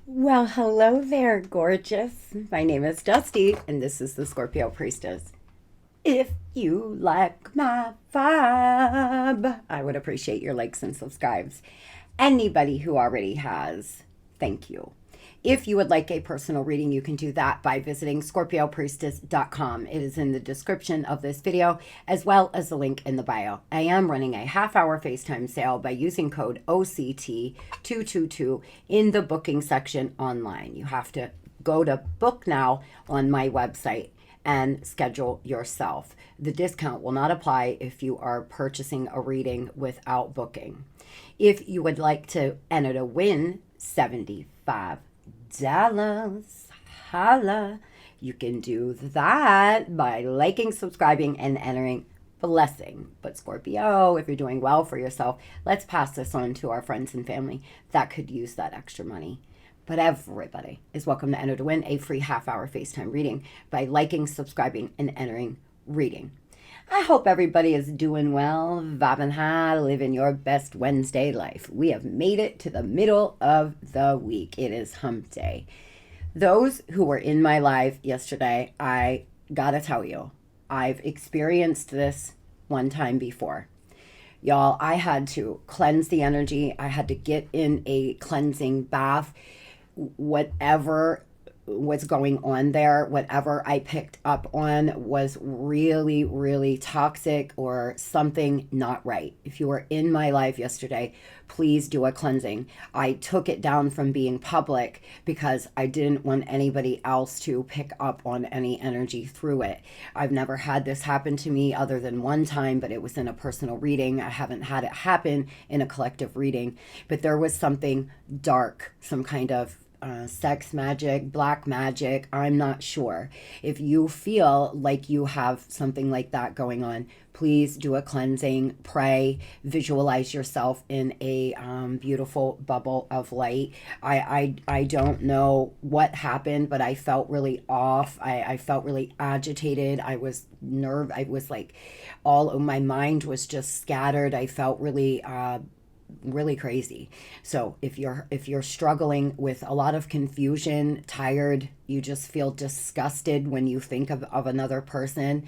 Well, hello there, gorgeous. My name is Dusty, and this is the Scorpio Priestess. If you like my vibe, I would appreciate your likes and subscribes. Anybody who already has, thank you. If you would like a personal reading, you can do that by visiting scorpiopriestess.com. It is in the description of this video, as well as the link in the bio. I am running a half-hour FaceTime sale by using code OCT222 in the booking section online. You have to go to book now on my website and schedule yourself. The discount will not apply if you are purchasing a reading without booking. If you would like to enter to win $75, holla, you can do that by liking, subscribing, and entering blessing. But Scorpio, if you're doing well for yourself, let's pass this on to our friends and family that could use that extra money. But everybody is welcome to enter to win a free half-hour FaceTime reading by liking, subscribing, and entering reading. I hope everybody is doing well, vibing high, living your best Wednesday life. We have made it to the middle of the week. It is hump day. Those who were in my live yesterday, I gotta tell you, I've experienced this one time before. Y'all, I had to cleanse the energy. I had to get in a cleansing bath. Whatever was going on there, whatever I picked up on was really, really toxic or something not right. If you were in my life yesterday, please do a cleansing. I took it down from being public because I didn't want anybody else to pick up on any energy through it. I've never had this happen to me other than one time, but it was in a personal reading. I haven't had it happen in a collective reading, but there was something dark, some kind of sex magic, black magic, I'm not sure. If you feel like you have something like that going on, please do a cleansing, pray, visualize yourself in a beautiful bubble of light. I don't know what happened, but I felt really off. I felt really agitated. I was I was like, all of my mind was just scattered. I felt really crazy. So if you're struggling with a lot of confusion, tired, you just feel disgusted when you think of another person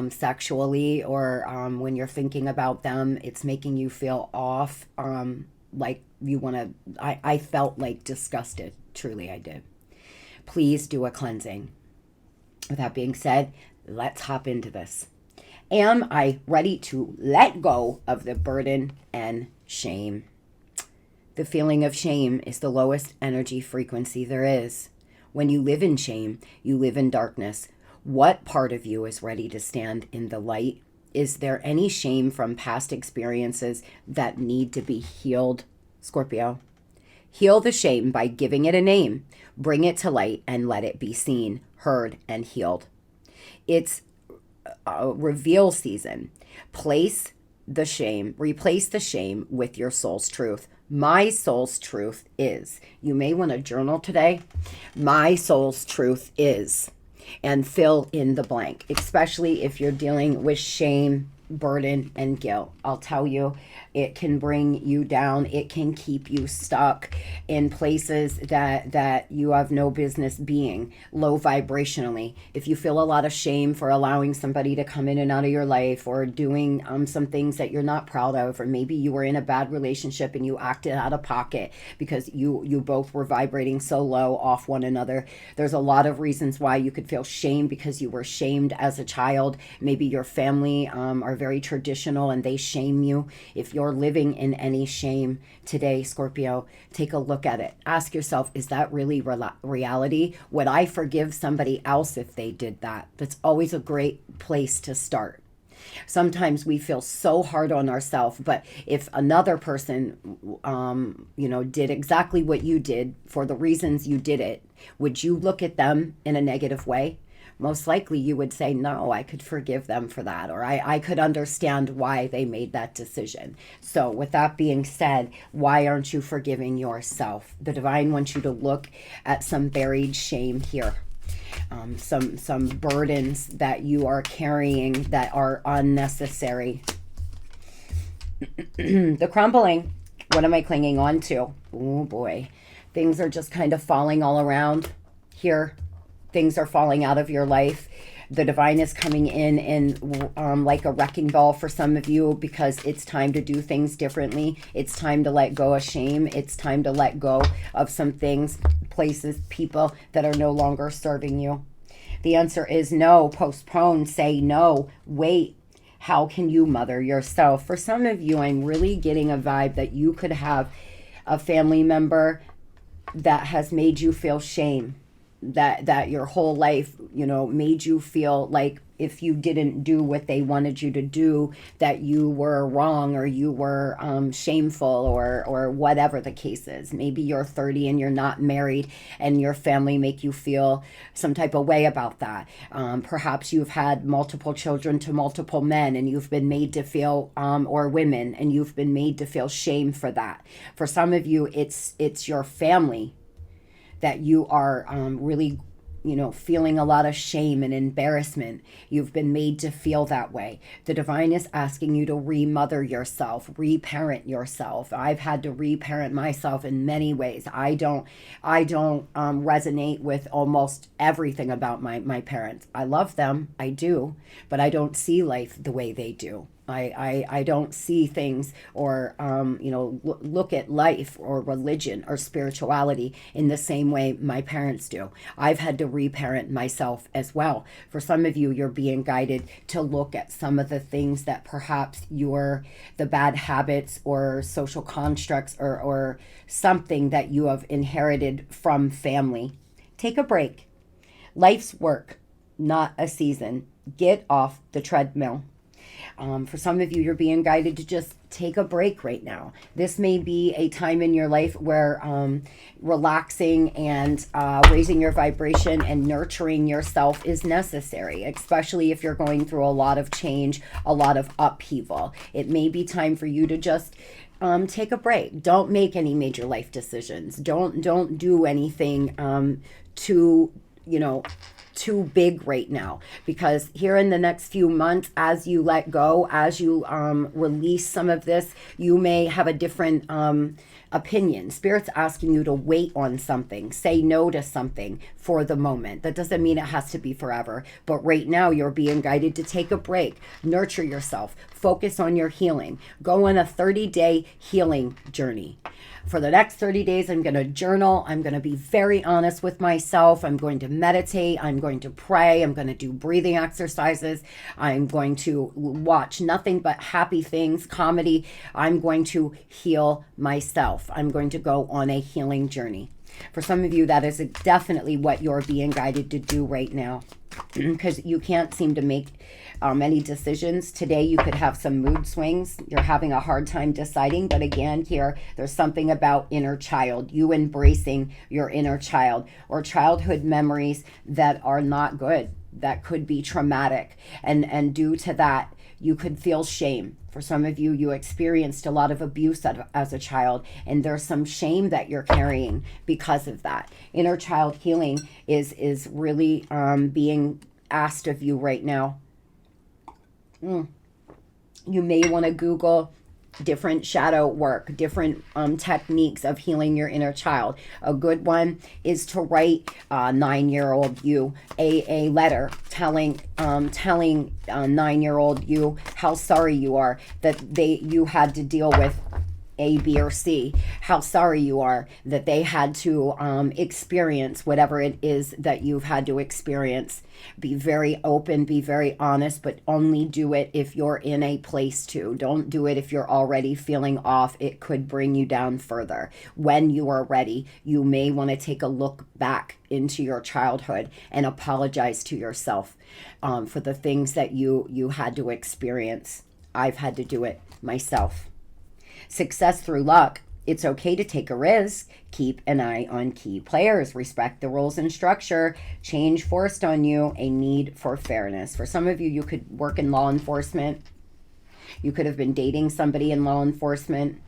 sexually, or when you're thinking about them, it's making you feel off, like you want to, I felt like disgusted. Truly, I did. Please do a cleansing. With that being said, let's hop into this. Am I ready to let go of the burden and shame? The feeling of shame is the lowest energy frequency there is. When you live in shame, you live in darkness. What part of you is ready to stand in the light? Is there any shame from past experiences that need to be healed, Scorpio? Heal the shame by giving it a name. Bring it to light and let it be seen, heard, and healed. It's reveal season. Replace the shame with your soul's truth. My soul's truth is, you may want to journal today. My soul's truth is, and fill in the blank, especially if you're dealing with shame, burden, and guilt. I'll tell you, it can bring you down. It can keep you stuck in places that you have no business being, low vibrationally. If you feel a lot of shame for allowing somebody to come in and out of your life, or doing some things that you're not proud of, or maybe you were in a bad relationship and you acted out of pocket because you both were vibrating so low off one another. There's a lot of reasons why you could feel shame because you were shamed as a child. Maybe your family are very traditional and they shame you. If you're living in any shame today, Scorpio, take a look at it. Ask yourself, is that really reality? Would I forgive somebody else if they did that? That's always a great place to start. Sometimes we feel so hard on ourselves, but if another person, did exactly what you did for the reasons you did it, would you look at them in a negative way? Most likely you would say, no, I could forgive them for that, or I could understand why they made that decision. So with that being said, why aren't you forgiving yourself? The divine wants you to look at some buried shame here. Some burdens that you are carrying that are unnecessary. The crumbling. What am I clinging on to? Oh boy. Things are just kind of falling all around here. Things are falling out of your life. The divine is coming in like a wrecking ball for some of you, because it's time to do things differently. It's time to let go of shame. It's time to let go of some things, places, people that are no longer serving you. The answer is no. Postpone. Say no. Wait. How can you mother yourself? For some of you, I'm really getting a vibe that you could have a family member that has made you feel shame, that your whole life, made you feel like if you didn't do what they wanted you to do, that you were wrong, or you were shameful, or whatever the case is. Maybe you're 30 and you're not married, and your family make you feel some type of way about that. Perhaps you've had multiple children to multiple men, and you've been made to feel, or women, and you've been made to feel shame for that. For some of you, it's your family that you are really, feeling a lot of shame and embarrassment. You've been made to feel that way. The divine is asking you to remother yourself, reparent yourself. I've had to reparent myself in many ways. I don't resonate with almost everything about my parents. I love them, I do, but I don't see life the way they do. I don't see things, or look at life or religion or spirituality in the same way my parents do. I've had to reparent myself as well. For some of you, you're being guided to look at some of the things that perhaps the bad habits or social constructs, or something that you have inherited from family. Take a break. Life's work, not a season. Get off the treadmill. For some of you, you're being guided to just take a break right now. This may be a time in your life where relaxing and raising your vibration and nurturing yourself is necessary, especially if you're going through a lot of change, a lot of upheaval. It may be time for you to just take a break. Don't make any major life decisions. Don't do anything too big right now, because here in the next few months, as you let go, as you release some of this, you may have a different opinion. Spirit's asking you to wait on something, say no to something for the moment. That doesn't mean it has to be forever, but right now you're being guided to take a break, nurture yourself, focus on your healing, go on a 30-day healing journey. For the next 30 days, I'm going to journal. I'm going to be very honest with myself. I'm going to meditate. I'm going to pray. I'm going to do breathing exercises. I'm going to watch nothing but happy things, comedy. I'm going to heal myself. I'm going to go on a healing journey. For some of you, that is definitely what you're being guided to do right now, because you can't seem to make many decisions. Today, you could have some mood swings. You're having a hard time deciding. But again, there's something about inner child, you embracing your inner child, or childhood memories that are not good, that could be traumatic. And due to that, you could feel shame. For some of you, you experienced a lot of abuse as a child, and there's some shame that you're carrying because of that. Inner child healing is really being asked of you right now. You may want to Google different shadow work, different techniques of healing your inner child. A good one is to write 9-year-old you a letter telling 9-year-old you how sorry you are that you had to deal with A, B, or C, how sorry you are that they had to experience whatever it is that you've had to experience. Be very open, be very honest, but only do it if you're in a place to. Don't do it if you're already feeling off. It could bring you down further. When you are ready, you may want to take a look back into your childhood and apologize to yourself for the things that you had to experience. I've had to do it myself. Success through luck. It's okay to take a risk. Keep an eye on key players. Respect the rules and structure. Change forced on you. A need for fairness. For some of you, you could work in law enforcement. You could have been dating somebody in law enforcement.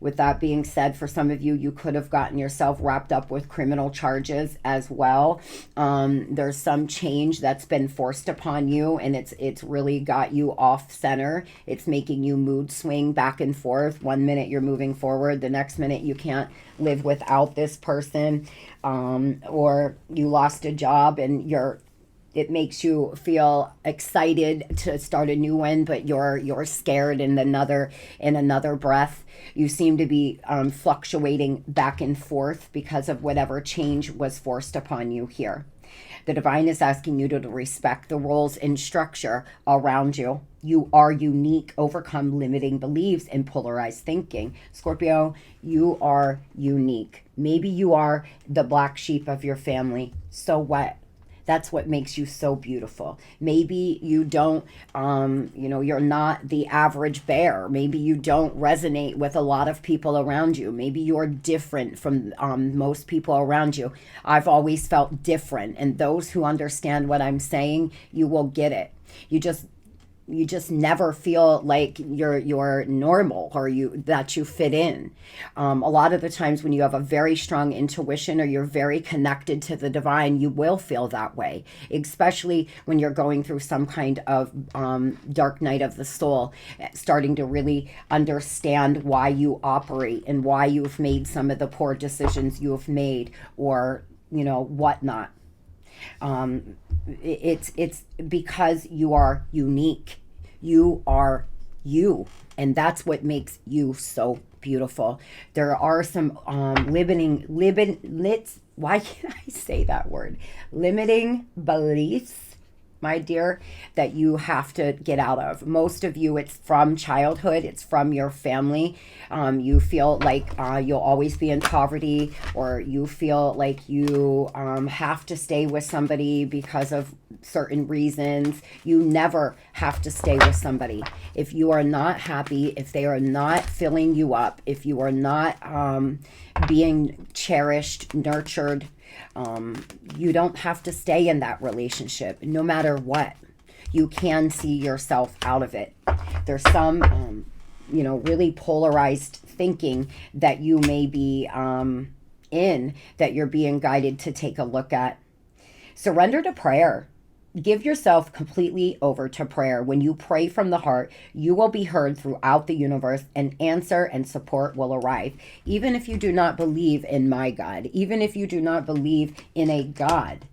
With that being said, for some of you, you could have gotten yourself wrapped up with criminal charges as well. There's some change that's been forced upon you, and it's really got you off center. It's making you mood swing back and forth. One minute you're moving forward, the next minute you can't live without this person, or you lost a job and it makes you feel excited to start a new one, but you're scared in another breath. You seem to be fluctuating back and forth because of whatever change was forced upon you here. The divine is asking you to respect the roles and structure around you. You are unique. Overcome limiting beliefs and polarized thinking. Scorpio, you are unique. Maybe you are the black sheep of your family. So what? That's what makes you so beautiful. Maybe you don't, you're not the average bear. Maybe you don't resonate with a lot of people around you. Maybe you're different from most people around you. I've always felt different. And those who understand what I'm saying, you will get it. You just never feel like you're normal or that you fit in. A lot of the times when you have a very strong intuition or you're very connected to the divine, you will feel that way, especially when you're going through some kind of dark night of the soul, starting to really understand why you operate and why you've made some of the poor decisions you have made, or whatnot. It's because you are unique. You are you, and that's what makes you so beautiful. There are some why can't I say that word? Limiting beliefs, my dear, that you have to get out of. Most of you, it's from childhood. It's from your family. You feel like you'll always be in poverty, or you feel like you have to stay with somebody because of certain reasons. You never have to stay with somebody. If you are not happy, if they are not filling you up, if you are not being cherished, nurtured, you don't have to stay in that relationship, no matter what. You can see yourself out of it. There's some, really polarized thinking that you may be in, that you're being guided to take a look at. Surrender to prayer. Give yourself completely over to prayer. When you pray from the heart, you will be heard throughout the universe, and answer and support will arrive. Even if you do not believe in my God, even if you do not believe in a God,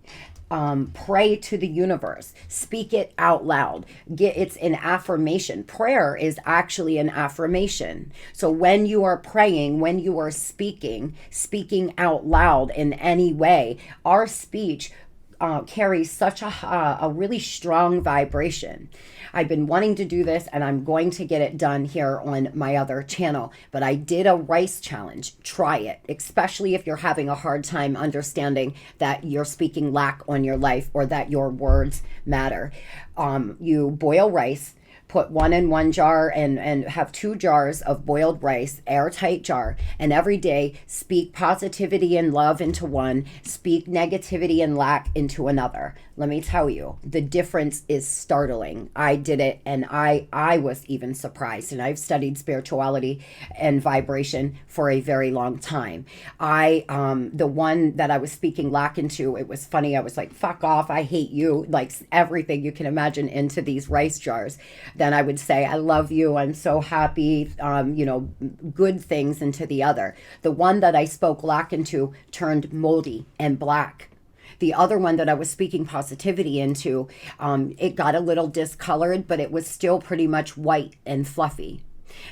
pray to the universe. Speak it out loud. It's an affirmation. Prayer is actually an affirmation. So when you are praying, when you are speaking out loud in any way, our speech carries such a really strong vibration. I've been wanting to do this, and I'm going to get it done here on my other channel, but I did a rice challenge. Try it, especially if you're having a hard time understanding that you're speaking lack on your life, or that your words matter. You boil rice, put one in one jar, and have 2 jars of boiled rice, airtight jar, and every day speak positivity and love into one, speak negativity and lack into another. Let me tell you, the difference is startling. I did it, and I was even surprised, and I've studied spirituality and vibration for a very long time. The one that I was speaking lack into, it was funny, I was like, fuck off, I hate you, like everything you can imagine into these rice jars. Then I would say, I love you, I'm so happy, good things into the other. The one that I spoke lack into turned moldy and black. The other one that I was speaking positivity into, it got a little discolored, but it was still pretty much white and fluffy.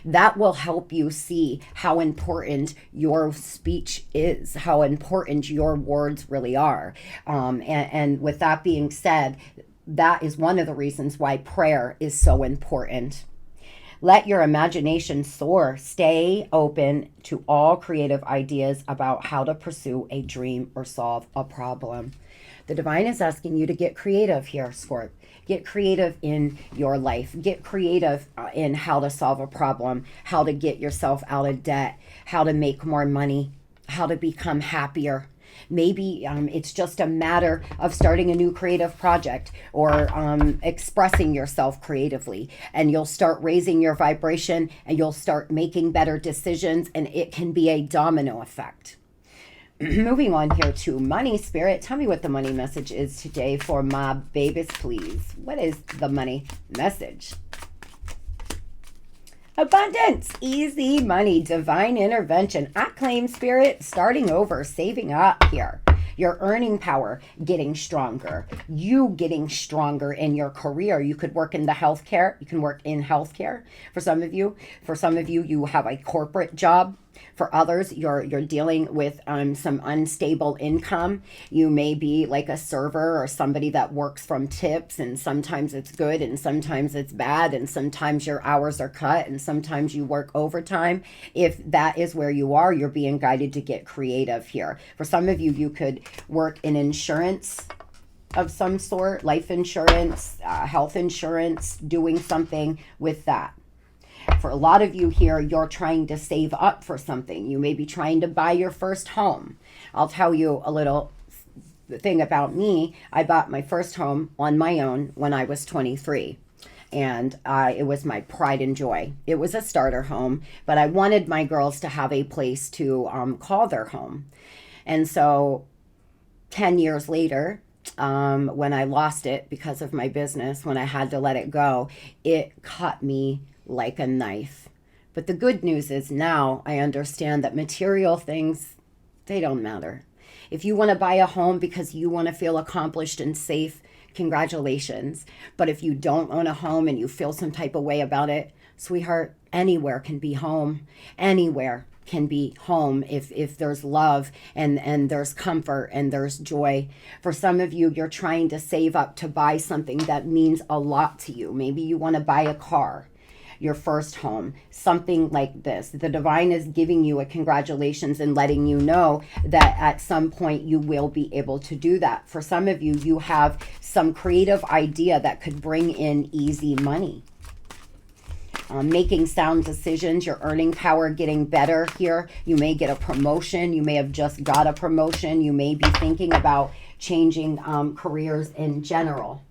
That will help you see how important your speech is, how important your words really are. And with that being said, that is one of the reasons why prayer is so important. Let your imagination soar. Stay open to all creative ideas about how to pursue a dream or solve a problem. The divine is asking you to get creative here, Scorp. Get creative in your life. Get creative in how to solve a problem, how to get yourself out of debt, how to make more money, how to become happier. Maybe it's just a matter of starting a new creative project or expressing yourself creatively, and you'll start raising your vibration and you'll start making better decisions, and it can be a domino effect. Moving on here to money, Spirit. Tell me what the money message is today for my babies, please. What is the money message? Abundance, easy money, divine intervention. I claim, Spirit, starting over, saving up here. Your earning power getting stronger. You getting stronger in your career. You could work in the healthcare. You can work in healthcare. For some of you, you have a corporate job. For others, you're dealing with some unstable income. You may be like a server or somebody that works from tips, and sometimes it's good and sometimes it's bad, and sometimes your hours are cut and sometimes you work overtime. If that is where you are, you're being guided to get creative here. For some of you, you could work in insurance of some sort, life insurance, health insurance, doing something with that. For a lot of you here, you're trying to save up for something. You may be trying to buy your first home. I'll tell you a little thing about me. I bought my first home on my own when I was 23. And it was my pride and joy. It was a starter home, but I wanted my girls to have a place to call their home. And so 10 years later, when I lost it because of my business, when I had to let it go, it cut me like a knife. But the good news is now I understand that material things, they don't matter. If you want to buy a home because you want to feel accomplished and safe, congratulations. But if you don't own a home and you feel some type of way about it, sweetheart, anywhere can be home. Anywhere can be home if there's love and there's comfort and there's joy. For some of you, you're trying to save up to buy something that means a lot to you. Maybe you want to buy a car, your first home, something like this. The divine is giving you a congratulations and letting you know that at some point you will be able to do that. For some of you, you have some creative idea that could bring in easy money. Making sound decisions, your earning power getting better here. You may get a promotion. You may have just got a promotion. You may be thinking about changing careers in general.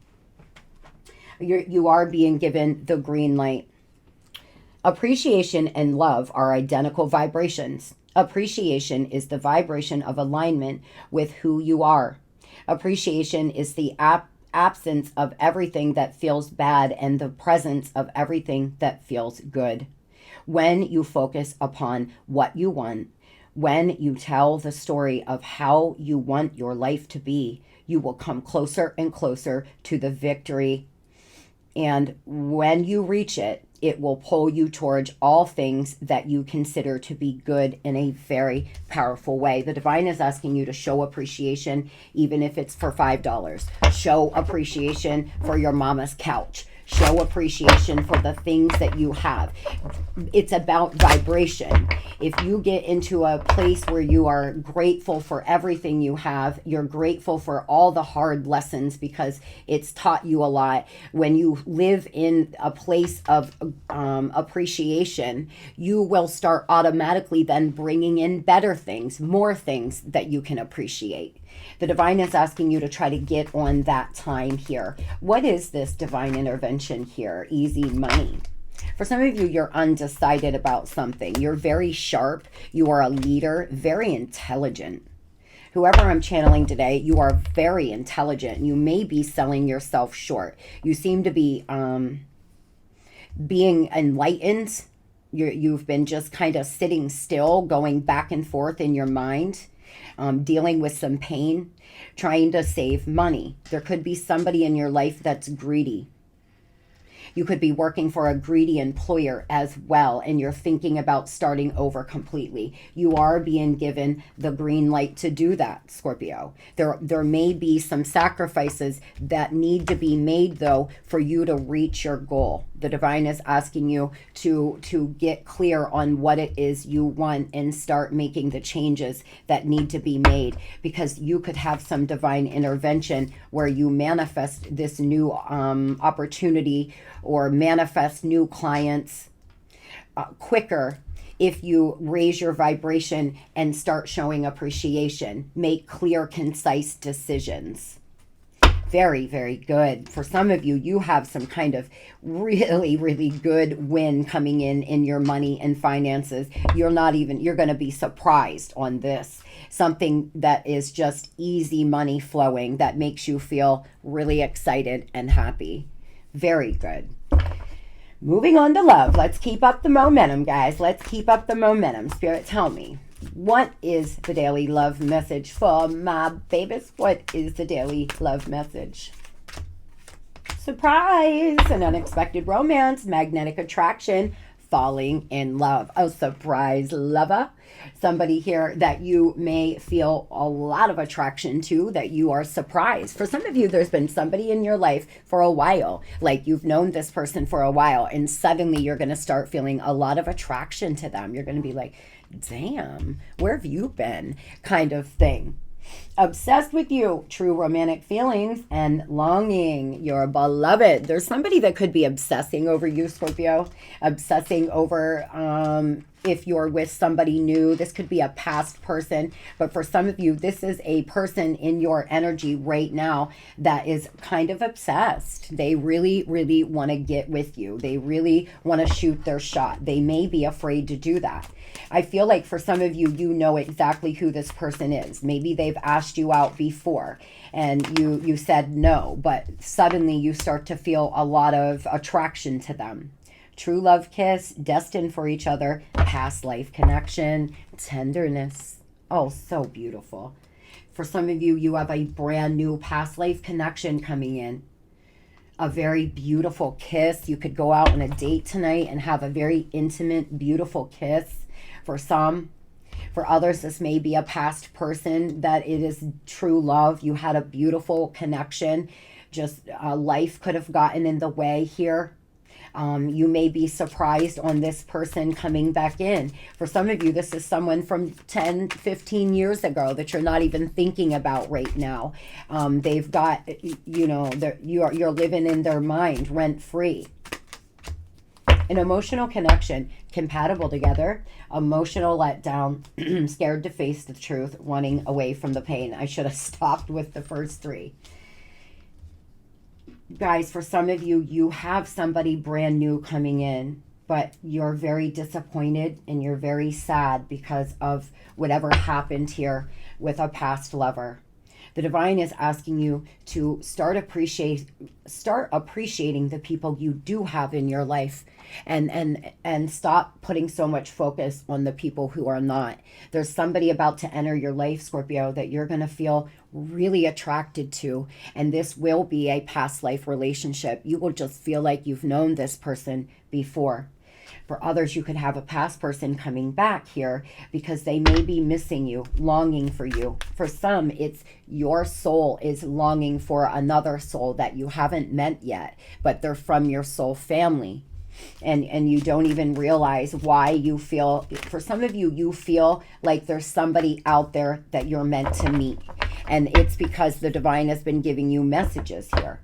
You are being given the green light. Appreciation and love are identical vibrations. Appreciation is the vibration of alignment with who you are. Appreciation is the absence of everything that feels bad and the presence of everything that feels good. When you focus upon what you want, when you tell the story of how you want your life to be, you will come closer and closer to the victory. And when you reach it, it will pull you towards all things that you consider to be good in a very powerful way. The divine is asking you to show appreciation, even if it's for $5. Show appreciation for your mama's couch. Show appreciation for the things that you have. It's about vibration. If you get into a place where you are grateful for everything you have, you're grateful for all the hard lessons because it's taught you a lot. When you live in a place of appreciation, you will start automatically then bringing in better things, more things that you can appreciate. The divine is asking you to try to get on that time here. What is this divine intervention here? Easy money. For some of you, you're undecided about something. You're very sharp. You are a leader, very intelligent. Whoever I'm channeling today, you are very intelligent. You may be selling yourself short. You seem to be being enlightened. You've been just kind of sitting still, going back and forth in your mind. Dealing with some pain, trying to save money. There could be somebody in your life that's greedy. You could be working for a greedy employer as well, and you're thinking about starting over completely. You are being given the green light to do that, Scorpio. There may be some sacrifices that need to be made, though, for you to reach your goal. The divine is asking you to get clear on what it is you want and start making the changes that need to be made, because you could have some divine intervention where you manifest this new opportunity or manifest new clients quicker if you raise your vibration and start showing appreciation. Make clear, concise decisions. Very, very good. For some of you, you have some kind of really, really good win coming in your money and finances. You're going to be surprised on this. Something that is just easy money flowing that makes you feel really excited and happy. Very good. Moving on to love. Let's keep up the momentum, guys. Let's keep up the momentum. Spirit, tell me. What is the daily love message for my babies? What is the daily love message? Surprise! An unexpected romance, magnetic attraction, falling in love. A surprise lover. Somebody here that you may feel a lot of attraction to, that you are surprised. For some of you, there's been somebody in your life for a while, like you've known this person for a while, and suddenly you're going to start feeling a lot of attraction to them. You're going to be like, damn, where have you been? Kind of thing. Obsessed with you, true romantic feelings and longing, your beloved. There's somebody that could be obsessing over you, Scorpio. Obsessing over if you're with somebody new. This could be a past person, but for some of you, this is a person in your energy right now that is kind of obsessed. They really, really want to get with you. They really want to shoot their shot. They may be afraid to do that. I feel like for some of you, you know exactly who this person is. Maybe they've asked you out before and you said no, but suddenly you start to feel a lot of attraction to them. True love kiss, destined for each other, past life connection, tenderness. Oh, so beautiful. For some of you, you have a brand new past life connection coming in. A very beautiful kiss. You could go out on a date tonight and have a very intimate, beautiful kiss. For some, for others, this may be a past person that it is true love. You had a beautiful connection. Just life could have gotten in the way here. You may be surprised on this person coming back in. For some of you, this is someone from 10, 15 years ago that you're not even thinking about right now. They've got, you know, you're living in their mind rent free. An emotional connection, compatible together, emotional letdown, scared to face the truth, running away from the pain. I should have stopped with the first three. Guys, for some of you, you have somebody brand new coming in, but you're very disappointed and you're very sad because of whatever happened here with a past lover. The divine is asking you to start appreciating the people you do have in your life and stop putting so much focus on the people who are not. There's somebody about to enter your life, Scorpio, that you're going to feel really attracted to, and this will be a past life relationship. You will just feel like you've known this person before. For others, you could have a past person coming back here because they may be missing you, longing for you. For some, it's your soul is longing for another soul that you haven't met yet, but they're from your soul family. And you don't even realize why you feel, for some of you, you feel like there's somebody out there that you're meant to meet. And it's because the divine has been giving you messages here.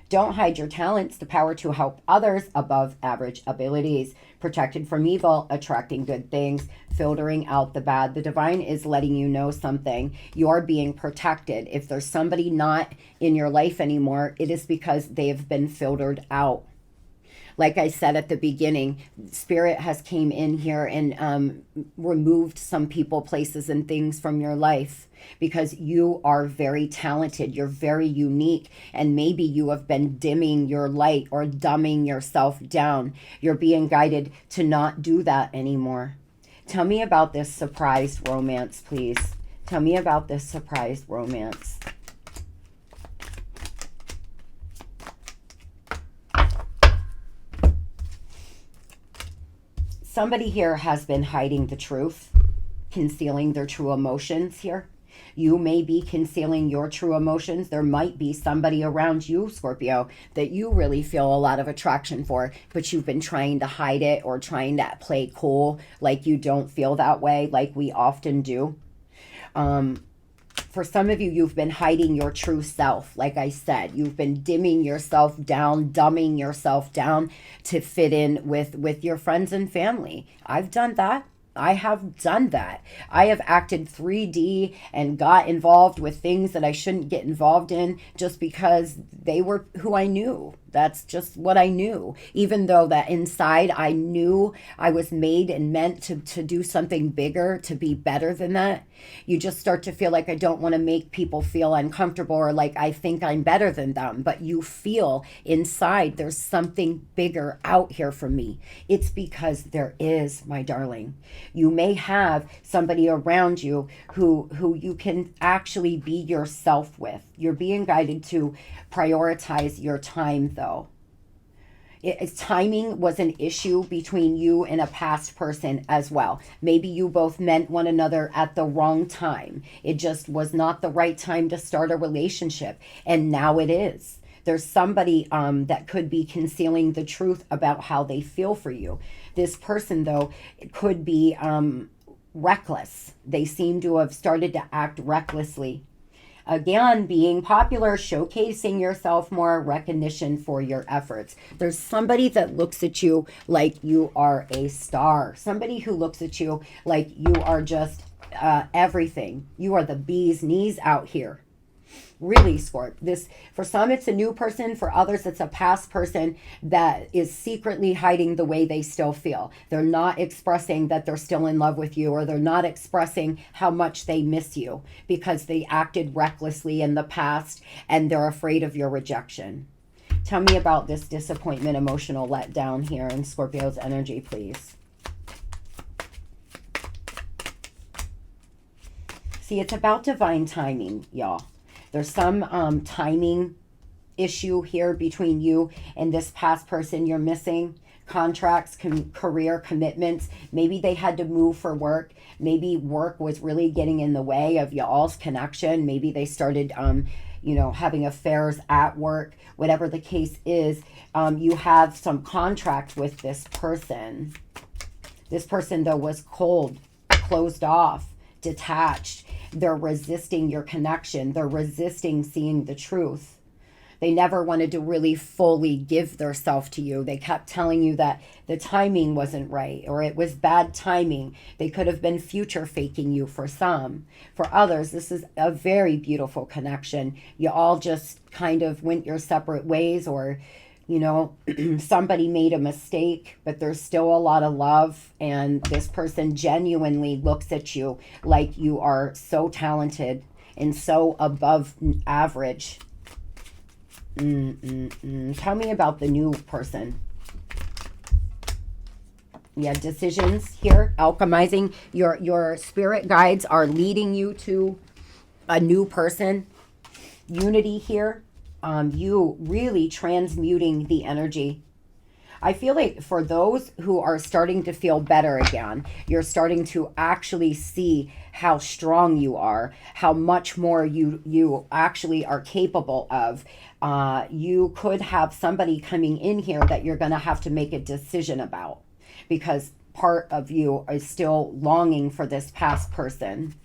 Don't hide your talents, the power to help others, above average abilities, protected from evil, attracting good things, filtering out the bad. The divine is letting you know something. You're being protected. If there's somebody not in your life anymore, it is because they have been filtered out. Like I said at the beginning, Spirit has came in here and removed some people, places, and things from your life because you are very talented. You're very unique, and maybe you have been dimming your light or dumbing yourself down. You're being guided to not do that anymore. Tell me about this surprise romance, please. Tell me about this surprise romance. Somebody here has been hiding the truth, concealing their true emotions here. You may be concealing your true emotions. There might be somebody around you, Scorpio, that you really feel a lot of attraction for, but you've been trying to hide it or trying to play cool like you don't feel that way, like we often do. For some of you, you've been hiding your true self. Like I said, you've been dimming yourself down, dumbing yourself down to fit in with your friends and family. I've done that. I have done that. I have acted 3D and got involved with things that I shouldn't get involved in just because they were who I knew. That's just what I knew. Even though that inside I knew I was made and meant to do something bigger, to be better than that. You just start to feel like I don't want to make people feel uncomfortable, or like I think I'm better than them. But you feel inside there's something bigger out here for me. It's because there is, my darling. You may have somebody around you who you can actually be yourself with. You're being guided to prioritize your time, though. Timing was an issue between you and a past person as well. Maybe you both meant one another at the wrong time. It just was not the right time to start a relationship, and now it is. There's somebody that could be concealing the truth about how they feel for you. This person, though, could be reckless. They seem to have started to act recklessly. Again, being popular, showcasing yourself more, recognition for your efforts. There's somebody that looks at you like you are a star. Somebody who looks at you like you are just everything. You are the bee's knees out here. Really, Scorp. This, for some, it's a new person. For others, it's a past person that is secretly hiding the way they still feel. They're not expressing that they're still in love with you, or they're not expressing how much they miss you because they acted recklessly in the past and they're afraid of your rejection. Tell me about this disappointment, emotional letdown here in Scorpio's energy, please. See, it's about divine timing, y'all. There's some timing issue here between you and this past person you're missing. Contracts, career commitments. Maybe they had to move for work. Maybe work was really getting in the way of y'all's connection. Maybe they started, having affairs at work. Whatever the case is, you have some contract with this person. This person, though, was cold, closed off, detached. They're resisting your connection. They're resisting seeing the truth. They never wanted to really fully give their self to you. They kept telling you that the timing wasn't right, or it was bad timing. They could have been future faking you for some. For others, this is a very beautiful connection. You all just kind of went your separate ways, or somebody made a mistake, but there's still a lot of love, and this person genuinely looks at you like you are so talented and so above average. Tell me about the new person. Yeah, decisions here, alchemizing. Your spirit guides are leading you to a new person. Unity here. You really transmuting the energy. I feel like for those who are starting to feel better again, you're starting to actually see how strong you are, how much more you actually are capable of. You could have somebody coming in here that you're going to have to make a decision about, because part of you is still longing for this past person.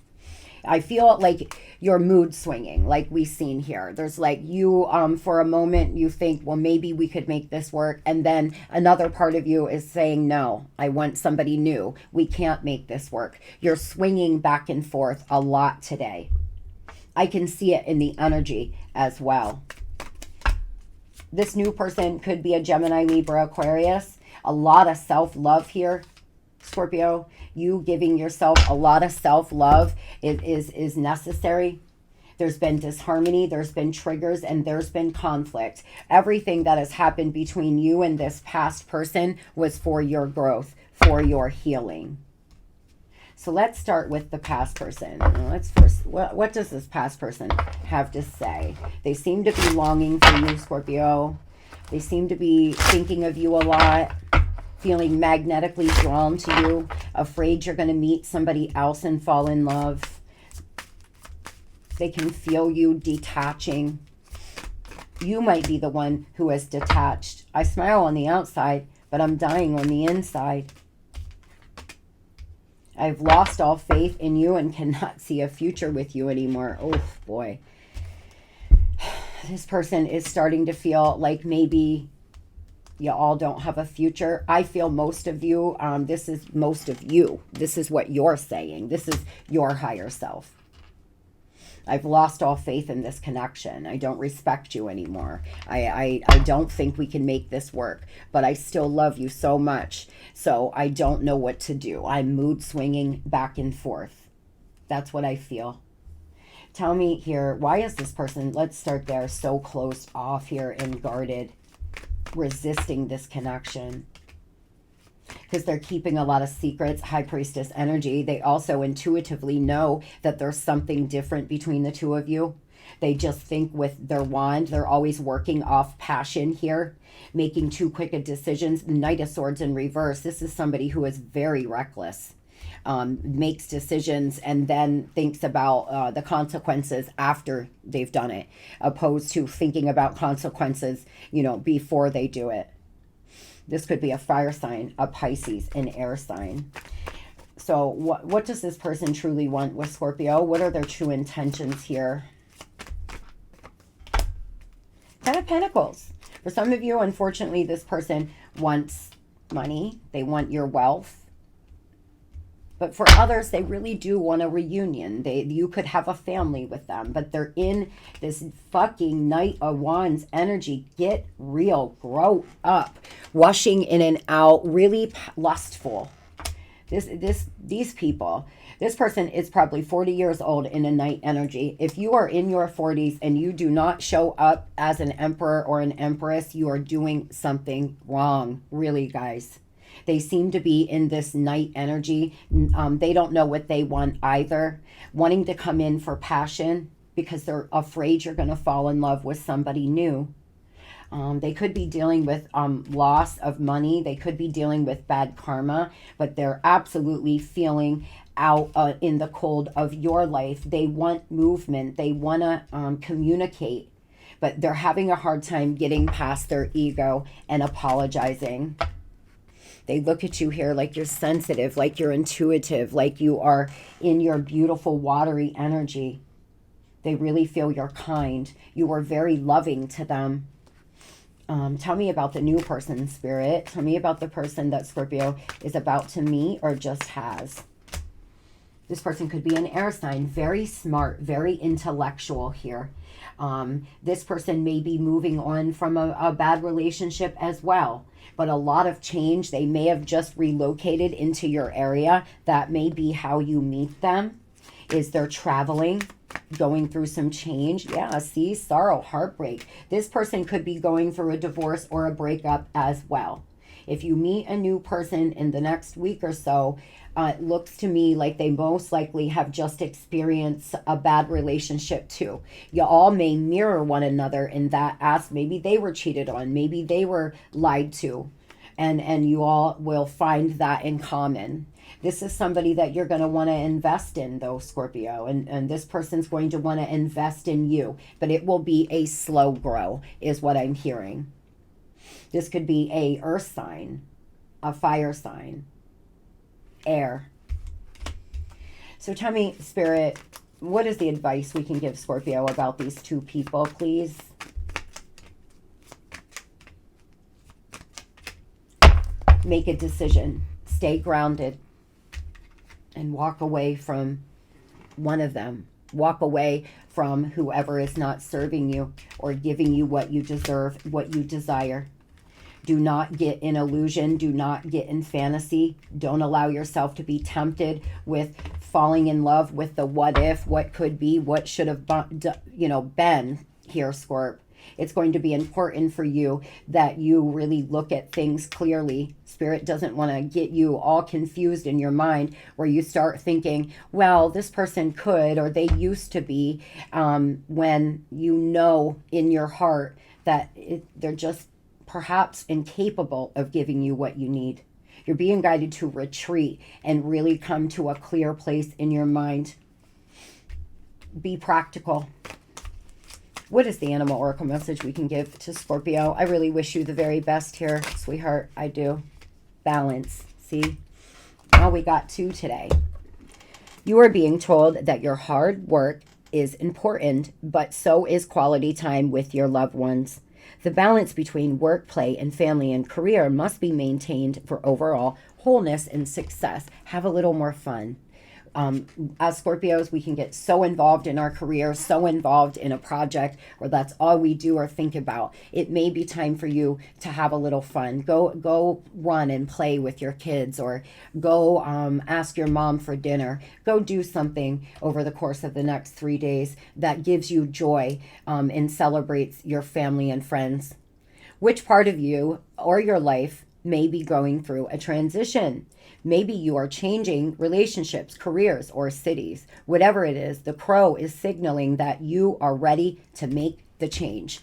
I feel like you're mood swinging, like we've seen here. There's like you, for a moment, you think, well, maybe we could make this work. And then another part of you is saying, no, I want somebody new. We can't make this work. You're swinging back and forth a lot today. I can see it in the energy as well. This new person could be a Gemini, Libra, Aquarius. A lot of self-love here, Scorpio. You giving yourself a lot of self-love is necessary. There's been disharmony, there's been triggers, and there's been conflict. Everything that has happened between you and this past person was for your growth, for your healing. So let's start with the past person. Let's first, what does this past person have to say? They seem to be longing for you, Scorpio. They seem to be thinking of you a lot, feeling magnetically drawn to you, afraid you're going to meet somebody else and fall in love. They can feel you detaching. You might be the one who is detached. I smile on the outside, but I'm dying on the inside. I've lost all faith in you and cannot see a future with you anymore. Oh, boy. This person is starting to feel like maybe You all don't have a future. I feel most of you, this is most of you. This is what you're saying. This is your higher self. I've lost all faith in this connection. I don't respect you anymore. I don't think we can make this work, but I still love you so much. So I don't know what to do. I'm mood swinging back and forth. That's what I feel. Tell me here, why is this person, let's start there, so closed off here and guarded, resisting this connection? Because they're keeping a lot of secrets, High Priestess energy. They also intuitively know that there's something different between the two of you. They just think with their wand, they're always working off passion here, making too quick of decisions. Knight of Swords in reverse. This is somebody who is very reckless. Makes decisions and then thinks about the consequences after they've done it, opposed to thinking about consequences, you know, before they do it. This could be a fire sign, a Pisces, an air sign. So what does this person truly want with Scorpio? What are their true intentions here? Ten of Pentacles. For some of you, unfortunately, this person wants money. They want your wealth. But for others, they really do want a reunion. You could have a family with them, but they're in this fucking Knight of Wands energy. Get real, grow up, washing in and out, really lustful. These people, this person is probably 40 years old in a Knight energy. If you are in your 40s and you do not show up as an emperor or an empress, you are doing something wrong, really, guys. They seem to be in this Knight energy. They don't know what they want either. Wanting to come in for passion because they're afraid you're going to fall in love with somebody new. They could be dealing with loss of money. They could be dealing with bad karma, but they're absolutely feeling out in the cold of your life. They want movement. They want to communicate, but they're having a hard time getting past their ego and apologizing. They look at you here like you're sensitive, like you're intuitive, like you are in your beautiful watery energy. They really feel you're kind. You are very loving to them. Tell me about the new person, Spirit. Tell me about the person that Scorpio is about to meet or just has. This person could be an air sign, very smart, very intellectual here. This person may be moving on from a bad relationship as well. But a lot of change. They may have just relocated into your area. That may be how you meet them, is they're traveling, going through some change. Yeah, see, sorrow, heartbreak. This person could be going through a divorce or a breakup as well. If you meet a new person in the next week or so, it looks to me like they most likely have just experienced a bad relationship too. You all may mirror one another in that aspect. Maybe they were cheated on. Maybe they were lied to. And you all will find that in common. This is somebody that you're going to want to invest in, though, Scorpio. And this person's going to want to invest in you. But it will be a slow grow, is what I'm hearing. This could be a earth sign, a fire sign, air. So tell me, Spirit, what is the advice we can give Scorpio about these two people, please? Make a decision. Stay grounded. And walk away from one of them. Walk away from whoever is not serving you or giving you what you deserve, what you desire. Do not get in illusion. Do not get in fantasy. Don't allow yourself to be tempted with falling in love with the what if, what could be, what should have been here, Scorp. It's going to be important for you that you really look at things clearly. Spirit doesn't want to get you all confused in your mind where you start thinking, well, this person could or they used to be, when you know in your heart that they're just perhaps incapable of giving you what you need. You're being guided to retreat and really come to a clear place in your mind. Be practical. What is the animal oracle message we can give to Scorpio? I really wish you the very best here, sweetheart. I do. Balance. See? Now we got two today. You are being told that your hard work is important, but so is quality time with your loved ones. The balance between work, play, and family and career must be maintained for overall wholeness and success. Have a little more fun. As Scorpios, we can get so involved in our career, so involved in a project, or that's all we do or think about. It may be time for you to have a little fun. Go run and play with your kids, or go ask your mom for dinner. Go do something over the course of the next 3 days that gives you joy and celebrates your family and friends. Which part of you or your life may be going through a transition? Maybe you are changing relationships, careers, or cities. Whatever it is, the crow is signaling that you are ready to make the change.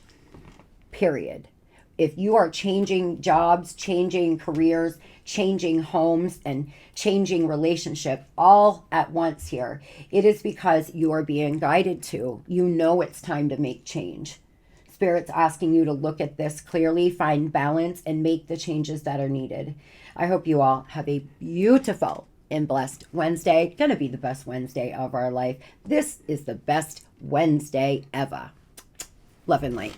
Period. If you are changing jobs, changing careers, changing homes, and changing relationship all at once here, it is because you are being guided to. You know it's time to make change. Spirit's asking you to look at this clearly, find balance, and make the changes that are needed. I hope you all have a beautiful and blessed Wednesday. Gonna be the best Wednesday of our life. This is the best Wednesday ever. Love and light.